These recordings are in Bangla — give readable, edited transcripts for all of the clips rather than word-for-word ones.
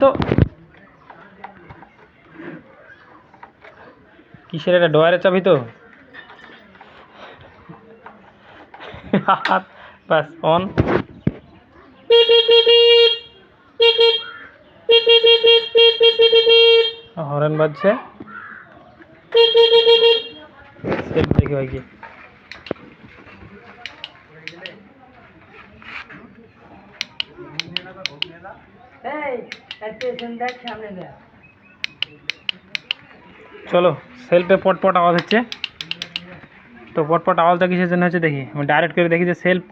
তো কিসের এটা ডয়ারের চাবি তো বাস অন হরেন বাজছে সেফ দেখি ভাই কি চলো সেলফে পটপট আওয়াজ হচ্ছে তো পটপট আওয়াজটা কিসের জন্য হচ্ছে দেখি আমি ডাইরেক্ট করে দেখি যে সেলফ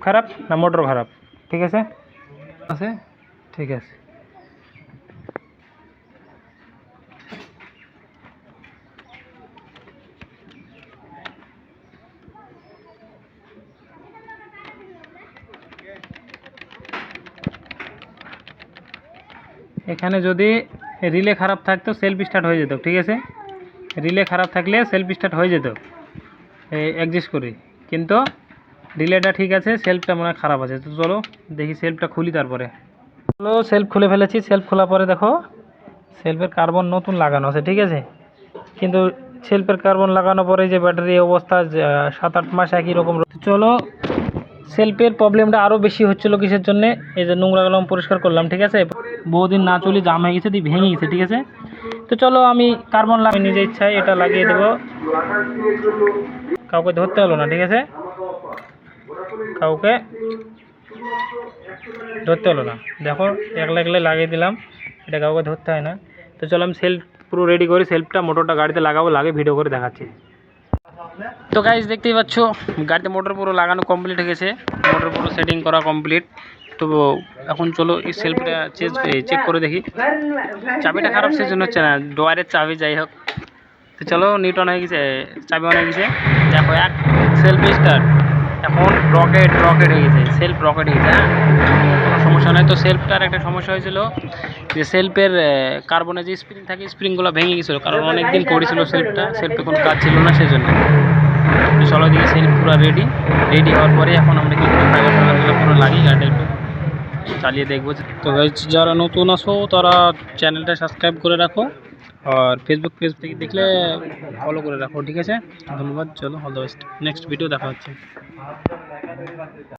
খারাপ না মোটর খারাপ ঠিক আছে আছে ঠিক আছে এখানে যদি রিলে খারাপ থাকতো সেলফ স্টার্ট হয়ে যেত ঠিক আছে রিলে খারাপ থাকলে সেলফ স্টার্ট হয়ে যেত অ্যাডজাস্ট করি কিন্তু রিলেটা ঠিক আছে সেলফটা মনে হয় খারাপ আছে তো চলো দেখি সেলফটা খুলি তারপরে চলো সেলফ খুলে ফেলেছি সেলফ খোলা পরে দেখো সেলফের কার্বন নতুন লাগানো আছে ঠিক আছে কিন্তু সেলফের কার্বন লাগানোর পরে যে ব্যাটারি অবস্থা 7-8 মাস একই রকম চলো সেলফের প্রবলেমটা আরও বেশি হচ্ছিলো কিসের জন্য এই যে নোংরাগুলো পরিষ্কার করলাম ঠিক আছে বহুদিন না চলে জাম হয়ে গেছে দিয়ে ভেঙে গেছে ঠিক আছে তো চলো আমি কার্বন লাগিয়ে নিজে ইচ্ছায় এটা লাগিয়ে দেবো কাউকে ধরতে হলো না ঠিক আছে কাউকে ধরতে হলো না দেখো একলা লাগিয়ে দিলাম এটা কাউকে ধরতে হয় না তো চলো আমি সেলফ পুরো রেডি করি সেলফটা মোটরটা গাড়িতে লাগাবো লাগিয়ে ভিডিও করে দেখাচ্ছি তো গাইস দেখতেই পাচ্ছ গাড়িতে মোটর পুরো লাগানো কমপ্লিট হয়ে গেছে মোটর পুরো সেটিং করা কমপ্লিট তো এখন চলো এই সেলফটা চেক করে দেখি চাবিটা খারাপ সেজন্য হচ্ছে না ডয়ারের চাবি যাই হোক তো চলো নিউটন হয়ে গেছে চাবি অন হয়ে গেছে দেখো এক সেলফ স্টার্ট এখন রকেট হয়ে গেছে সেলফ রকেট হয়ে গেছে হ্যাঁ কোনো সমস্যা নেই তো সেলফটার একটা সমস্যা হয়েছিল যে সেলফের কার্বনের যে স্প্রিং থাকে স্প্রিংগুলো ভেঙে গেছিলো কারণ অনেক দিন পড়েছিল সেলফে কোনো কাজ ছিল না সেজন্য চলো দিকে সেলফ পুরো রেডি হওয়ার পরে এখন আমরা কি করি ফাইবার পুরো লাগিয়ে গাড়িটা একটু চালিয়ে দেখবো তো যারা নতুন আসো তারা চ্যানেলটা সাবস্ক্রাইব করে রাখো আর ফেসবুক পেজ থেকে দেখলে ফলো করে রাখো ঠিক আছে ধন্যবাদ চলো all the best next video দেখা হচ্ছে